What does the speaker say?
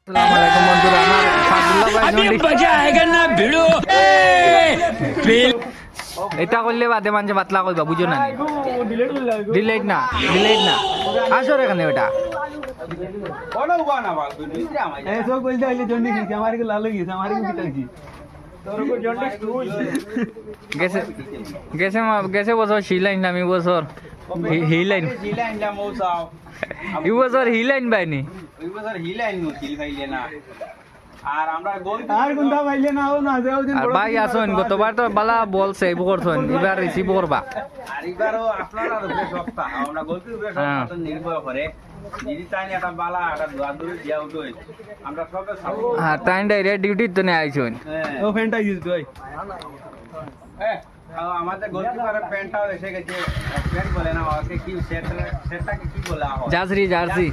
আসসালামু আলাইকুম বন্ধুরা, আমার ফাদুল্লাহ ভাই अभी मजा आएगा ना भिड़ो এটা করলে বাদে মানছে পাতলা কইবা বুঝো না ডিলেট না আসো রে এখানে ওটা গেছে গেছে গেছে বছর শিলাইন আমি বছর হিলাইন এই বছর হিলাইন বাইনি আর ভাই আসুন গতবার তো বালা বলছে এই করছেন এবার রিসিভ করবা হ্যাঁ তাই ডাইরেক্ট ডিউটি তো নিয়ে আইসুন আমাদের গোলকিপারের প্যান্টটাও এসে গেছে প্যান্ট বলে না ওকে কি সেটটাকে কি বলা হয় জার্সি